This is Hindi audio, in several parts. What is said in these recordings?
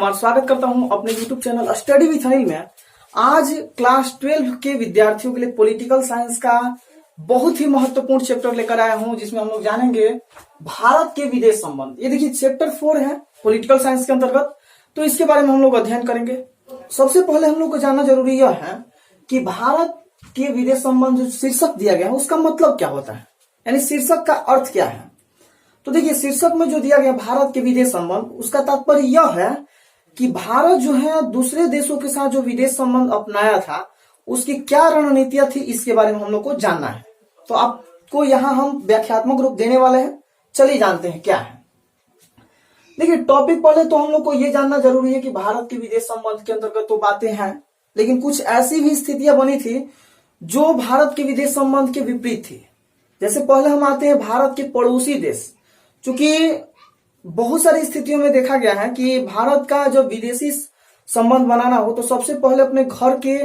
कुमार स्वागत करता हूं अपने YouTube channel study with Anil में। आज क्लास 12 के विद्यार्थियों के लिए पॉलिटिकल साइंस का बहुत ही महत्वपूर्ण चैप्टर लेकर आया हूं, जिसमें हम लोग जानेंगे भारत के विदेश संबंध। ये देखिए चैप्टर 4 है पॉलिटिकल साइंस के अंतर्गत, तो इसके बारे में हम लोग अध्ययन करेंगे। सबसे पहले हम लोग को जानना जरूरी यह है कि भारत के विदेश संबंध जो शीर्षक दिया गया है उसका मतलब क्या होता है, यानी शीर्षक का अर्थ क्या है। तो देखिए शीर्षक में जो दिया गया भारत के विदेश संबंध, उसका तात्पर्य यह है कि भारत जो है दूसरे देशों के साथ जो विदेश संबंध अपनाया था उसकी क्या रणनीतियां थी, इसके बारे में हम लोग को जानना है। तो आपको यहाँ हम व्याख्यात्मक रूप देने वाले हैं, चलिए जानते हैं क्या है। देखिए टॉपिक पहले तो हम लोग को ये जानना जरूरी है कि भारत के विदेश संबंध के अंतर्गत तो बातें हैं, लेकिन कुछ ऐसी भी स्थितियां बनी थी जो भारत के विदेश संबंध के विपरीत थी। जैसे पहले हम आते हैं भारत के पड़ोसी देश। चूंकि बहुत सारी स्थितियों में देखा गया है कि भारत का जब विदेशी संबंध बनाना हो तो सबसे पहले अपने घर के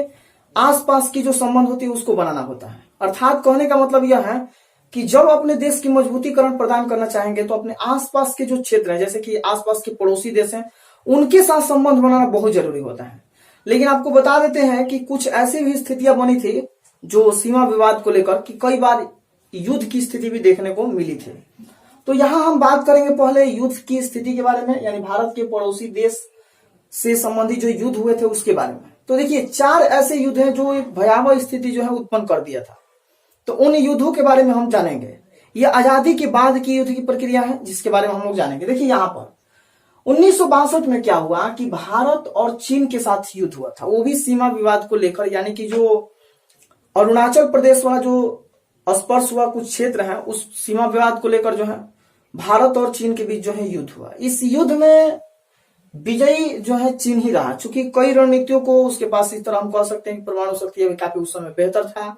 आसपास की जो संबंध होती है उसको बनाना होता है। अर्थात कहने का मतलब यह है कि जब अपने देश की मजबूतीकरण प्रदान करना चाहेंगे तो अपने आसपास के जो क्षेत्र है, जैसे कि आसपास के पड़ोसी देश हैं, उनके साथ संबंध बनाना बहुत जरूरी होता है। लेकिन आपको बता देते हैं कि कुछ ऐसी भी स्थितियां बनी थी जो सीमा विवाद को लेकर कि कई बार युद्ध की स्थिति भी देखने को मिली थी। तो यहां हम बात करेंगे पहले युद्ध की स्थिति के बारे में, यानी भारत के पड़ोसी देश से संबंधित जो युद्ध हुए थे उसके बारे में। तो देखिए 4 ऐसे युद्ध हैं जो एक भयावह स्थिति जो है उत्पन्न कर दिया था। तो उन युद्धों के बारे में हम जानेंगे। ये आजादी के बाद की युद्ध की प्रक्रिया है जिसके बारे में हम लोग जानेंगे। देखिए यहाँ पर 1962 में क्या हुआ कि भारत और चीन के साथ युद्ध हुआ था, वो भी सीमा विवाद को लेकर, यानी कि जो अरुणाचल प्रदेश वाला जो स्पर्श हुआ कुछ क्षेत्र है उस सीमा विवाद को लेकर जो है भारत और चीन के बीच जो है युद्ध हुआ। इस युद्ध में विजयी जो है चीन ही रहा, चूंकि कई रणनीतियों को उसके पास इस तरह हम कह सकते हैं कि परमाणु शक्ति अभी काफी उस समय बेहतर था,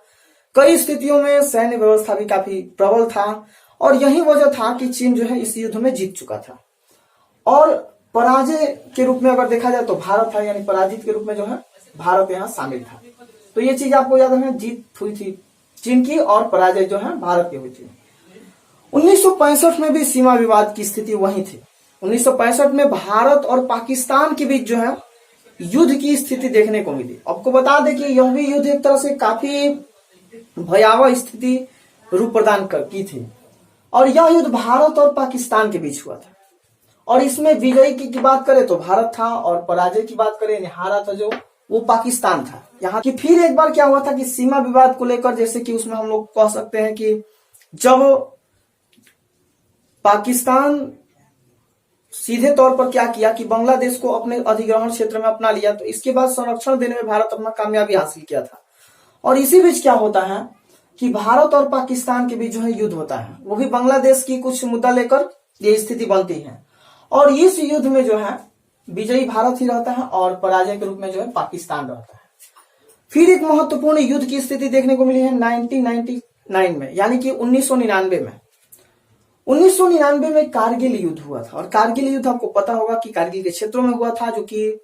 कई स्थितियों में सैन्य व्यवस्था भी काफी प्रबल था, और यही वजह था कि चीन जो है इस युद्ध में जीत चुका था। और पराजय के रूप में अगर देखा जाए तो भारत था, यानी पराजित के रूप में जो है भारत यहाँ शामिल था। तो ये चीज आपको याद रखना, जीत हुई थी चीन की और पराजय जो है भारत की हुई थी। 1965 में भी सीमा विवाद की स्थिति वही थी। 1965 में भारत और पाकिस्तान के बीच जो है युद्ध की स्थिति देखने को मिली। आपको बता दें कि यह भी युद्ध एक तरह से काफी भयावह स्थिति रूप प्रदान की थी, और यह युद्ध भारत और पाकिस्तान के बीच हुआ था। और इसमें विजयी की बात करें तो भारत था, और पराजय की बात करें हारा था जो वो पाकिस्तान था। यहाँ की फिर एक बार क्या हुआ था कि सीमा विवाद को लेकर, जैसे कि उसमें हम लोग कह सकते हैं कि जब पाकिस्तान सीधे तौर पर क्या किया कि बांग्लादेश को अपने अधिग्रहण क्षेत्र में अपना लिया, तो इसके बाद संरक्षण देने में भारत अपना कामयाबी हासिल किया था। और इसी बीच क्या होता है कि भारत और पाकिस्तान के बीच जो है युद्ध होता है, वो भी बांग्लादेश की कुछ मुद्दा लेकर ये स्थिति बनती है। और इस युद्ध में जो है विजयी भारत ही रहता है और पराजय के रूप में जो है पाकिस्तान रहता है। फिर एक महत्वपूर्ण युद्ध की स्थिति देखने को मिली है 1999 में, यानी कि 1999 में। 1999 में कारगिल युद्ध हुआ था, और कारगिल युद्ध आपको पता होगा कि कारगिल के क्षेत्रों में हुआ था, जो कि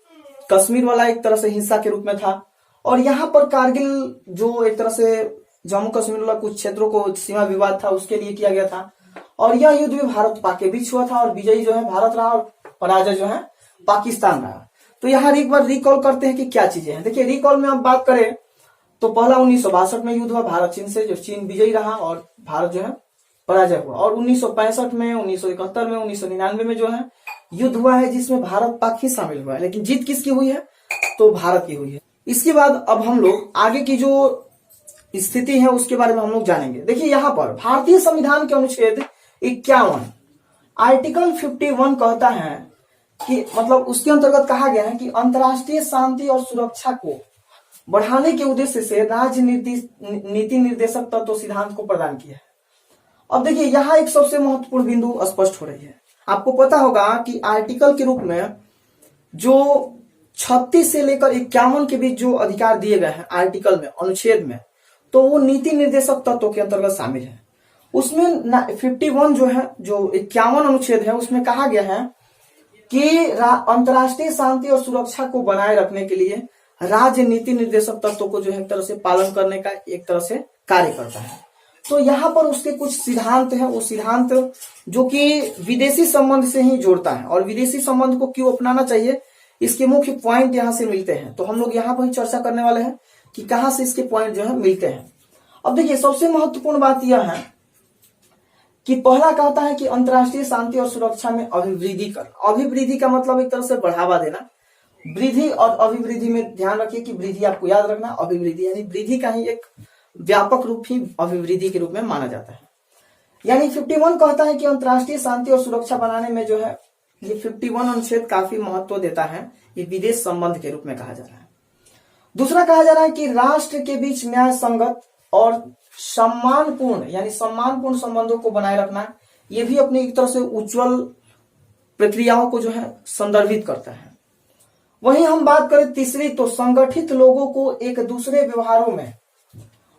कश्मीर वाला एक तरह से हिंसा के रूप में था। और यहाँ पर कारगिल जो एक तरह से जम्मू कश्मीर वाला कुछ क्षेत्रों को सीमा विवाद था उसके लिए किया गया था। और यह युद्ध भी भारत पाक के बीच हुआ था, और विजयी जो है भारत रहा और पराजय जो है पाकिस्तान रहा। तो यहाँ एक बार रिकॉल करते हैं कि क्या चीजें हैं। देखिए रिकॉल में आप बात करें तो पहला 1962 में युद्ध हुआ भारत चीन से, जो चीन विजयी रहा और भारत जो है पराजय हुआ। और 1965 में, 1971 में, 1999 में जो है युद्ध हुआ है जिसमें भारत पाक ही शामिल हुआ है, लेकिन जीत किसकी हुई है तो भारत की हुई है। इसके बाद अब हम लोग आगे की जो स्थिति है उसके बारे में हम लोग जानेंगे। देखिए यहाँ पर भारतीय संविधान के अनुच्छेद 51 आर्टिकल 51 कहता है कि मतलब उसके अंतर्गत कहा गया है कि अंतर्राष्ट्रीय शांति और सुरक्षा को बढ़ाने के उद्देश्य से राज्य नीति निर्देशक तत्व सिद्धांत को प्रदान किया है। अब देखिए यहाँ एक सबसे महत्वपूर्ण बिंदु स्पष्ट हो रही है। आपको पता होगा कि आर्टिकल के रूप में जो 36 से लेकर 51 के बीच जो अधिकार दिए गए हैं आर्टिकल में, अनुच्छेद में, तो वो नीति निर्देशक तत्व के अंतर्गत शामिल है। उसमें 51 जो है, जो 51 अनुच्छेद है, उसमें कहा गया है कि अंतर्राष्ट्रीय शांति और सुरक्षा को बनाए रखने के लिए राज्य नीति निर्देशक तत्व को जो है एक तरह से पालन करने का एक तरह से कार्य करता है। तो यहाँ पर उसके कुछ सिद्धांत हैं, वो सिद्धांत जो कि विदेशी संबंध से ही जोड़ता है। और विदेशी संबंध को क्यों अपनाना चाहिए, इसके मुख्य पॉइंट यहाँ से मिलते हैं। तो हम लोग यहाँ पर ही चर्चा करने वाले हैं कि कहाँ से इसके पॉइंट जो है मिलते हैं। अब देखिए, सबसे महत्वपूर्ण बात यह है कि पहला कहता है कि अंतर्राष्ट्रीय शांति और सुरक्षा में अभिवृद्धि कर। अभिवृद्धि का मतलब एक तरह से बढ़ावा देना। वृद्धि और अभिवृद्धि में ध्यान रखिए कि वृद्धि आपको याद रखना, अभिवृद्धि यानी वृद्धि का ही एक व्यापक रूप ही अभिवृद्धि के रूप में माना जाता है। यानी 51 कहता है कि अंतर्राष्ट्रीय शांति और सुरक्षा बनाने में जो है ये 51 अनुच्छेद काफी महत्व देता है। ये विदेश संबंध के रूप में कहा जा रहा है। दूसरा कहा जा रहा है कि राष्ट्र के बीच न्याय संगत और सम्मानपूर्ण यानी सम्मानपूर्ण संबंधों को बनाए रखना, ये भी अपनी एक तरह से उज्जवल प्रक्रियाओं को जो है संदर्भित करता है। वहीं हम बात करें तीसरी, तो संगठित लोगों को एक दूसरे व्यवहारों में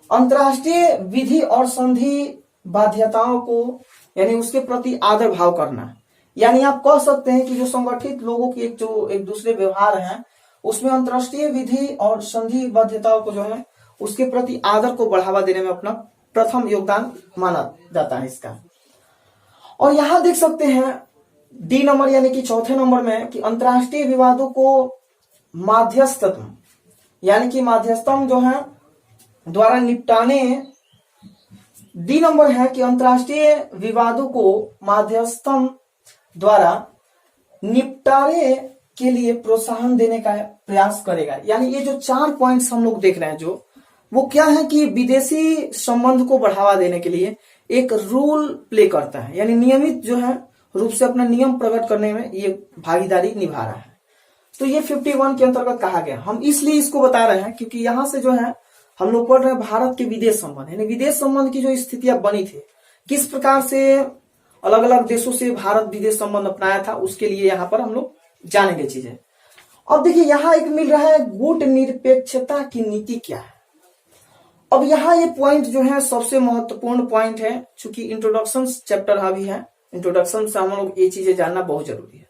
अंतर्राष्ट्रीय विधि और संधि बाध्यताओं को यानी उसके प्रति आदर भाव करना। यानी आप कह सकते हैं कि जो संगठित लोगों की एक दूसरे व्यवहार है उसमें अंतर्राष्ट्रीय विधि और संधि बाध्यताओं को जो है उसके प्रति आदर को बढ़ावा देने में अपना प्रथम योगदान माना जाता है इसका। और यहां देख सकते हैं डी नंबर यानी कि चौथे नंबर में कि अंतर्राष्ट्रीय विवादों को माध्यस्थत्व यानी कि माध्यस्थम जो है द्वारा निपटाने, डी नंबर है कि अंतर्राष्ट्रीय विवादों को माध्यस्थम द्वारा निपटारे के लिए प्रोत्साहन देने का प्रयास करेगा। यानी ये जो 4 पॉइंट्स हम लोग देख रहे हैं जो वो क्या है कि विदेशी संबंध को बढ़ावा देने के लिए एक रोल प्ले करता है, यानी नियमित जो है रूप से अपना नियम प्रकट करने में ये भागीदारी निभा रहा है। तो ये 51 के अंतर्गत कहा गया। हम इसलिए इसको बता रहे हैं क्योंकि यहां से जो है हम लोग पढ़ रहे हैं भारत के विदेश संबंध, यानी विदेश संबंध की जो स्थितियां बनी थी, किस प्रकार से अलग अलग देशों से भारत विदेश संबंध अपनाया था, उसके लिए यहाँ पर हम लोग जानेंगे चीजें। अब देखिए यहाँ एक मिल रहा है गुट निरपेक्षता की नीति क्या है। अब यहाँ ये पॉइंट जो है सबसे महत्वपूर्ण पॉइंट है, चूंकि इंट्रोडक्शन चैप्टर अभी है, इंट्रोडक्शन से हम लोग ये चीजें जानना बहुत जरूरी है।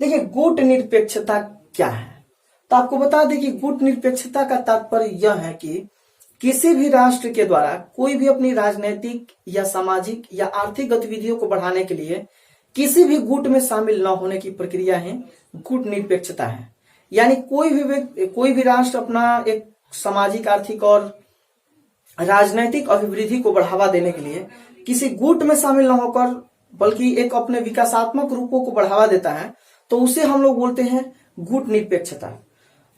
देखिए गुट निरपेक्षता क्या है, तो आपको बता दें कि गुट निरपेक्षता का तात्पर्य यह है कि किसी भी राष्ट्र के द्वारा कोई भी अपनी राजनीतिक या सामाजिक या आर्थिक गतिविधियों को बढ़ाने के लिए किसी भी गुट में शामिल न होने की प्रक्रिया है गुट निरपेक्षता है। यानी कोई भी राष्ट्र अपना एक सामाजिक, आर्थिक और राजनैतिक अभिवृद्धि को बढ़ावा देने के लिए किसी गुट में शामिल न होकर बल्कि एक अपने विकासात्मक रूपों को बढ़ावा देता है, तो उसे हम लोग बोलते हैं गुट निरपेक्षता।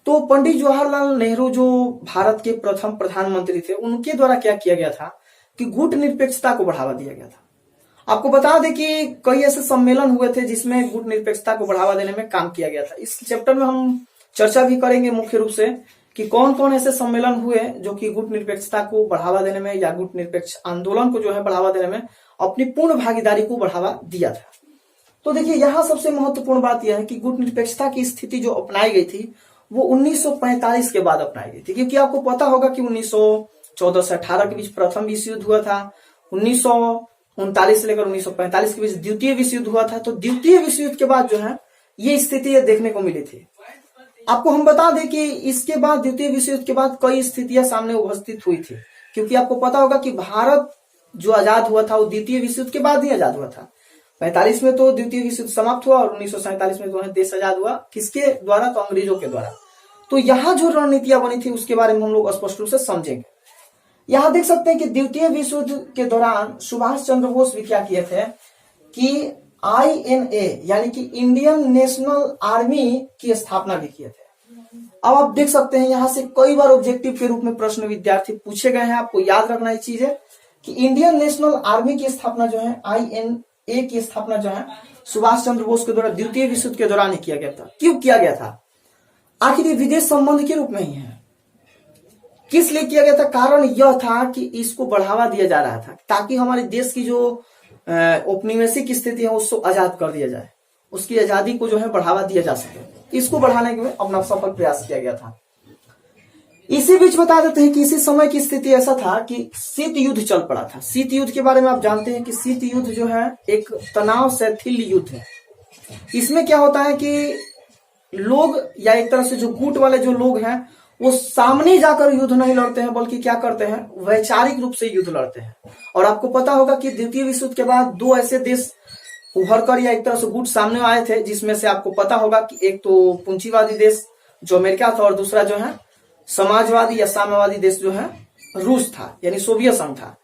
तो पंडित जवाहरलाल नेहरू जो भारत के प्रथम प्रधानमंत्री थे, उनके द्वारा क्या किया गया था कि गुट निरपेक्षता को बढ़ावा दिया गया था। आपको बता दें कि कई ऐसे सम्मेलन हुए थे जिसमें गुट निरपेक्षता को बढ़ावा देने में काम किया गया था। इस चैप्टर में हम चर्चा भी करेंगे मुख्य रूप से कि कौन कौन ऐसे सम्मेलन हुए जो कि गुट निरपेक्षता को बढ़ावा देने में या गुट निरपेक्ष आंदोलन को जो है बढ़ावा देने में अपनी पूर्ण भागीदारी को बढ़ावा दिया था। तो देखिए यहाँ सबसे महत्वपूर्ण बात यह है कि गुट निरपेक्षता की स्थिति जो अपनाई गई थी वो 1945 के बाद अपनाई गई थी, क्योंकि आपको पता होगा कि 1914 से 18 के बीच प्रथम विश्व युद्ध हुआ था, 1939 से लेकर 1945 के बीच द्वितीय विश्व युद्ध हुआ था। तो द्वितीय विश्व युद्ध के बाद जो है ये स्थिति देखने को मिली थी। आपको हम बता दें कि इसके बाद द्वितीय विश्व युद्ध के बाद कई स्थितियां सामने उपस्थित हुई थी, क्योंकि आपको पता होगा कि भारत जो आजाद हुआ था वो द्वितीय विश्व युद्ध के बाद ही आजाद हुआ था। 45 में तो द्वितीय विश्व युद्ध समाप्त हुआ और 1947 में जो है देश आजाद हुआ, किसके द्वारा, तो अंग्रेजों के द्वारा। तो यहाँ जो रणनीतियां बनी थी उसके बारे में हम लोग स्पष्ट रूप से समझेंगे। यहाँ देख सकते हैं कि द्वितीय विश्व युद्ध के दौरान सुभाष चंद्र बोस भी क्या किए थे कि INA यानी कि इंडियन नेशनल आर्मी की स्थापना भी किए थे। अब आप देख सकते हैं यहाँ से कई बार ऑब्जेक्टिव के रूप में प्रश्न विद्यार्थी पूछे गए हैं। आपको याद रखना ये चीज है कि इंडियन नेशनल आर्मी की स्थापना जो है, INA की स्थापना जो है सुभाष चंद्र बोस के द्वारा द्वितीय विश्व युद्ध के दौरान ही किया गया था। क्यों किया गया था? आखिर ये विदेश संबंध के रूप में ही है। किस लिए किया गया था? कारण यह था कि इसको बढ़ावा दिया जा रहा था ताकि हमारे देश की जो औपनिवेशिक स्थिति है उसको आजाद कर दिया जाए, उसकी आजादी को जो है बढ़ावा दिया जा सके। इसको बढ़ाने के लिए अपना सफल प्रयास किया गया था। इसी बीच बता देते हैं कि इसी समय की स्थिति ऐसा था कि शीत युद्ध चल पड़ा था। शीत युद्ध के बारे में आप जानते हैं कि शीत युद्ध जो है एक तनाव शैथिल युद्ध है। इसमें क्या होता है कि लोग या एक तरह से जो गुट वाले जो लोग हैं वो सामने जाकर युद्ध नहीं लड़ते हैं, बल्कि क्या करते हैं, वैचारिक रूप से युद्ध लड़ते हैं। और आपको पता होगा कि द्वितीय विश्व युद्ध के बाद दो ऐसे देश उभर कर या एक तरह से गुट सामने आए थे, जिसमें से आपको पता होगा कि एक तो पूंजीवादी देश जो अमेरिका था और दूसरा जो है समाजवादी या साम्यवादी देश जो है रूस था, यानी सोवियत संघ था।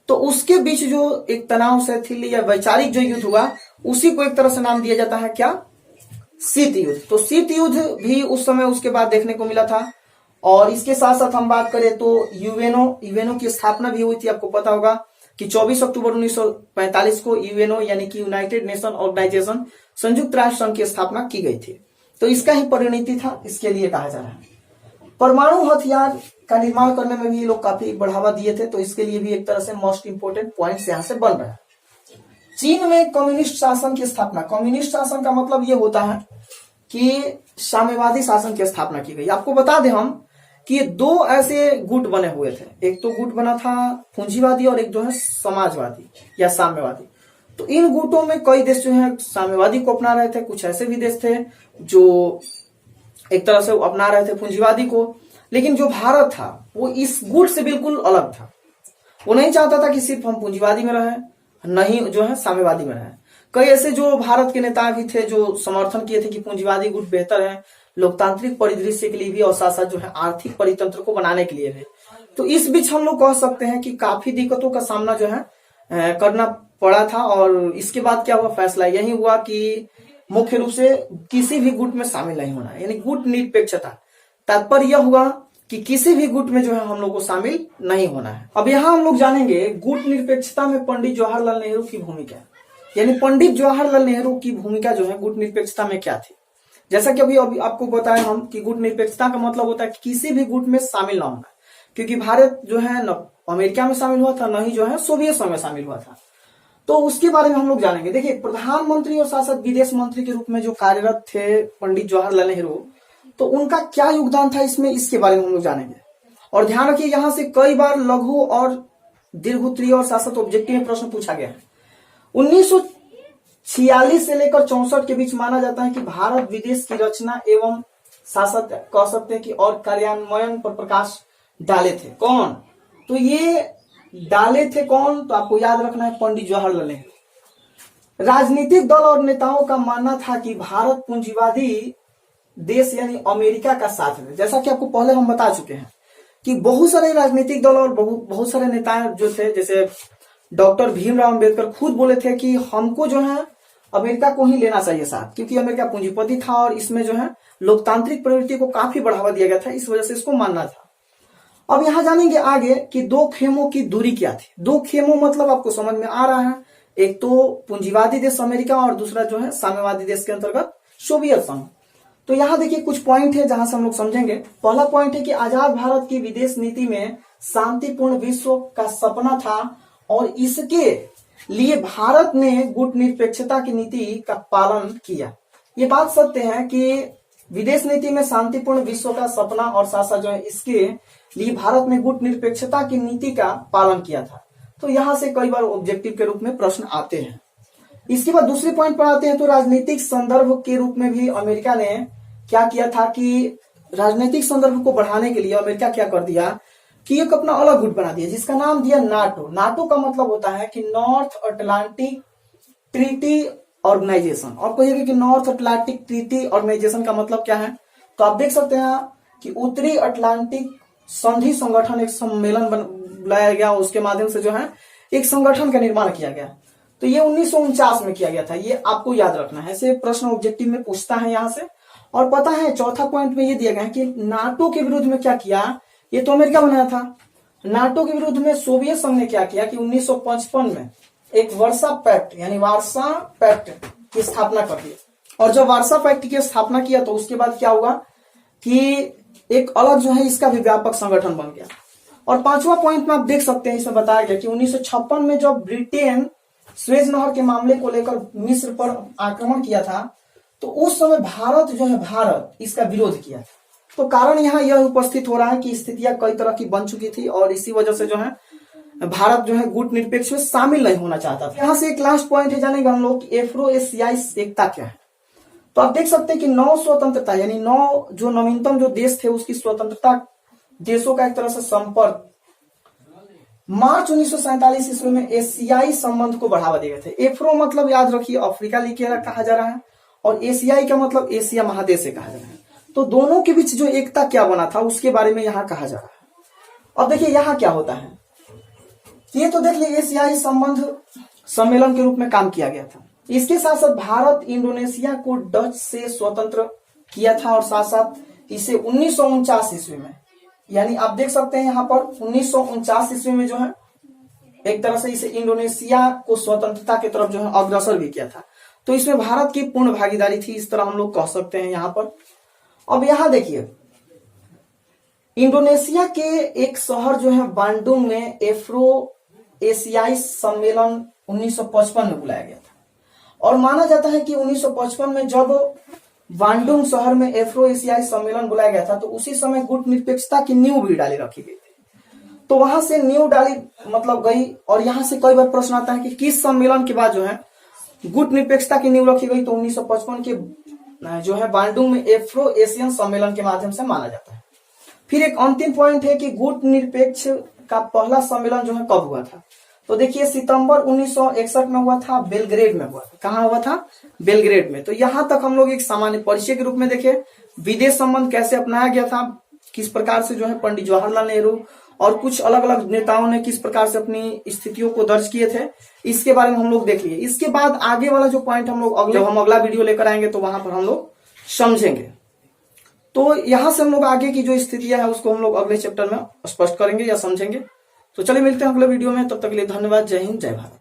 तो उसके बीच जो एक तनाव शिथिल या वैचारिक जो युद्ध हुआ, उसी को एक तरह से नाम दिया जाता है क्या, शीत युद्ध। तो शीत युद्ध भी उस समय उसके बाद देखने को मिला था। और इसके साथ साथ हम बात करें तो यूएनओ की स्थापना भी हुई थी। आपको पता होगा कि 24 अक्टूबर 1945 को यूएनओ यानी कि यूनाइटेड नेशन ऑर्गेनाइजेशन, संयुक्त राष्ट्र संघ की स्थापना की गई थी। तो इसका ही परिणति था, इसके लिए कहा जा रहा है। परमाणु हथियार का निर्माण करने में भी ये लोग काफी बढ़ावा दिए थे, तो इसके लिए भी एक तरह से मोस्ट इंपोर्टेंट पॉइंट्स यहाँ से बन रहा है। चीन में कम्युनिस्ट शासन की स्थापना, कम्युनिस्ट शासन का मतलब ये होता है कि साम्यवादी शासन की स्थापना की गई। आपको बता दें हम कि दो ऐसे गुट बने हुए थे, एक तो गुट बना था पूंजीवादी और एक जो है समाजवादी या साम्यवादी। तो इन गुटों में कई देश जो है साम्यवादी को अपना रहे थे, कुछ ऐसे भी देश थे जो एक तरह से अपना रहे थे पूंजीवादी को। लेकिन जो भारत था वो इस गुट से बिल्कुल अलग था। वो नहीं चाहता था कि सिर्फ हम पूंजीवादी में रहें, नहीं जो है साम्यवादी में रहें। कई ऐसे जो भारत के नेता भी थे जो समर्थन किए थे कि पूंजीवादी गुट बेहतर है, लोकतांत्रिक परिदृश्य के लिए भी और साथ साथ जो है आर्थिक परितंत्र को बनाने के लिए भी। तो इस बीच हम लोग कह सकते हैं कि काफी दिक्कतों का सामना जो है करना पड़ा था। और इसके बाद क्या हुआ, फैसला यही हुआ कि मुख्य रूप से किसी भी गुट में शामिल नहीं होना, यानी गुट निरपेक्षता। तात्पर्य यह हुआ कि किसी भी गुट में जो है हम लोग को शामिल नहीं होना है। अब यहाँ हम लोग जानेंगे गुट निरपेक्षता में पंडित जवाहरलाल नेहरू की भूमिका, यानी पंडित जवाहरलाल नेहरू की भूमिका जो है गुट निरपेक्षता में क्या थी। जैसा कि अभी आपको बताया हम कि गुट निरपेक्षता का मतलब होता है कि किसी भी गुट में शामिल ना होना, क्योंकि भारत जो है न अमेरिका में शामिल हुआ था, न ही जो है सोवियत संघ में शामिल हुआ था। तो उसके बारे में हम लोग जानेंगे। देखिए, प्रधानमंत्री और साथ साथ विदेश मंत्री के रूप में जो कार्यरत थे पंडित जवाहरलाल नेहरू, तो उनका क्या योगदान था इसमें, इसके बारे में हम लोग जानेंगे। और ध्यान रखिए, यहां से कई बार लघु और दीर्घ उत्तरीय और साथ साथ ऑब्जेक्टिव में प्रश्न पूछा गया है। 1946 से लेकर 64 के बीच माना जाता है कि भारत विदेश की रचना एवं साथ साथ कह सकते हैं कि और कार्यान्वयन पर प्रकाश डाले थे। कौन? तो ये डाले थे कौन? तो आपको याद रखना है पंडित जवाहरलाल नेहरू। राजनीतिक दल और नेताओं का मानना था कि भारत पूंजीवादी देश यानी अमेरिका का साथ में, जैसा कि आपको पहले हम बता चुके हैं कि बहुत सारे राजनीतिक दल और बहुत सारे नेता जो थे, जैसे डॉक्टर भीमराव अंबेडकर खुद बोले थे कि हमको जो है अमेरिका को ही लेना चाहिए साथ, क्योंकि अमेरिका पूंजीपति था और इसमें जो है लोकतांत्रिक प्रवृत्ति को काफी बढ़ावा दिया गया था, इस वजह से इसको मानना था। अब यहां जानेंगे आगे कि दो खेमों की दूरी क्या थी। दो खेमों मतलब आपको समझ में आ रहा है, एक तो पूंजीवादी देश अमेरिका और दूसरा जो है साम्यवादी देश के अंतर्गत सोवियत संघ। तो यहां देखिए कुछ पॉइंट है जहां से हम लोग समझेंगे। पहला पॉइंट है कि आजाद भारत की विदेश नीति में शांतिपूर्ण विश्व का सपना था और इसके लिए भारत ने गुट निरपेक्षता की नीति का पालन किया। ये बात सत्य है कि विदेश नीति में शांतिपूर्ण विश्व का सपना और साथ साथ जो है इसके लिए भारत ने गुट निरपेक्षता की नीति का पालन किया था। तो यहां से कई बार ऑब्जेक्टिव के रूप में प्रश्न आते हैं। इसके बाद दूसरे पॉइंट पर आते हैं तो राजनीतिक संदर्भ के रूप में भी अमेरिका ने क्या किया था कि राजनीतिक संदर्भ को बढ़ाने के लिए अमेरिका क्या कर दिया कि एक अपना अलग गुट बना दिया जिसका नाम दिया नाटो। नाटो का मतलब होता है कि नॉर्थ अटलांटिक ट्रीटी ऑर्गेनाइजेशन। और कहिएगा कि नॉर्थ अटलांटिक ट्रीटी ऑर्गेनाइजेशन का मतलब क्या है, तो आप देख सकते हैं कि उत्तरी अटलांटिक संधि संगठन एक सम्मेलन बुलाया गया, उसके माध्यम से जो है एक संगठन का निर्माण किया गया। तो ये 1949 में किया गया था, ये आपको याद रखना है, ऐसे प्रश्न ऑब्जेक्टिव में पूछता है यहां से। और पता है चौथा पॉइंट में ये दिया गया है कि नाटो के विरुद्ध में क्या किया, ये तो अमेरिका बनाया था। नाटो के विरुद्ध में सोवियत संघ ने क्या किया कि 1955 में एक वार्सा पैक्ट यानी वार्सा पैक्ट की स्थापना कर दी। और जब वार्सा पैक्ट की स्थापना किया तो उसके बाद क्या हुआ कि एक अलग जो है इसका भी व्यापक संगठन बन गया। और पांचवा पॉइंट में आप देख सकते हैं, इसमें बताया गया कि 1956 में जब ब्रिटेन स्वेज नहर के मामले को लेकर मिस्र पर आक्रमण किया था तो उस समय भारत इसका विरोध किया था। तो कारण यहाँ यह उपस्थित हो रहा है कि स्थितियां कई तरह की बन चुकी थी और इसी वजह से जो है भारत जो है गुट निरपेक्ष में शामिल नहीं होना चाहता था। यहाँ से एक लास्ट पॉइंट है, जानेंगे हम लोग एफ्रो एशियाई एकता क्या है। तो आप देख सकते हैं कि 9 स्वतंत्रता यानी 9 जो नवीनतम जो देश थे उसकी स्वतंत्रता देशों का एक तरह से संपर्क मार्च 1947 ईस्वी में एशियाई संबंध को बढ़ावा दिए गए थे। एफ्रो मतलब याद रखिए अफ्रीका लिखे कहा जा रहा है, और एशियाई का मतलब एशिया महादेश से कहा जा रहा है। तो दोनों के बीच जो एकता क्या बना था उसके बारे में यहाँ कहा जा रहा है। अब देखिए यहाँ क्या होता है, ये तो देखिए एशियाई संबंध सम्मेलन के रूप में काम किया गया था। इसके साथ साथ भारत इंडोनेशिया को डच से स्वतंत्र किया था, और साथ साथ इसे 1949 ईस्वी में, यानी आप देख सकते हैं यहाँ पर 1949 ईस्वी में जो है एक तरह से इसे इंडोनेशिया को स्वतंत्रता की तरफ जो है अग्रसर भी किया था। तो इसमें भारत की पूर्ण भागीदारी थी, इस तरह हम लोग कह सकते हैं यहाँ पर। अब यहाँ देखिए इंडोनेशिया के एक शहर जो है बांडुंग में एफ्रो एशियाई सम्मेलन 1955 में बुलाया गया था, और माना जाता है कि 1955 में जब बांडुंग शहर में एफ्रो एशियाई सम्मेलन बुलाया गया था तो उसी समय गुट निरपेक्षता की नींव भी डाली रखी गई थी। तो वहां से नींव डाली मतलब गई, और यहां से कई बार प्रश्न आता है कि किस सम्मेलन के बाद जो है गुट निरपेक्षता की नींव रखी गई। तो 1955 के जो है बांडुंग में एफ्रो एशियन सम्मेलन के माध्यम से माना जाता है। फिर एक अंतिम पॉइंट है कि गुट निरपेक्ष का पहला सम्मेलन जो है कब हुआ था, तो देखिए सितंबर 1961 में हुआ था, बेलग्रेड में हुआ था। कहाँ हुआ था? बेलग्रेड में। तो यहां तक हम लोग एक सामान्य परिचय के रूप में देखे विदेश संबंध कैसे अपनाया गया था, किस प्रकार से जो है पंडित जवाहरलाल नेहरू और कुछ अलग अलग नेताओं ने किस प्रकार से अपनी स्थितियों को दर्ज किए थे, इसके बारे में हम लोग देख लिए। इसके बाद आगे वाला जो पॉइंट हम लोग जब हम अगला वीडियो लेकर आएंगे तो वहां पर हम लोग समझेंगे। तो यहां से हम लोग आगे की जो स्थितियां है उसको हम लोग अगले चैप्टर में स्पष्ट करेंगे या समझेंगे। तो चलिए मिलते हैं अगले वीडियो में, तब तक के लिए धन्यवाद। जय हिंद, जय भारत।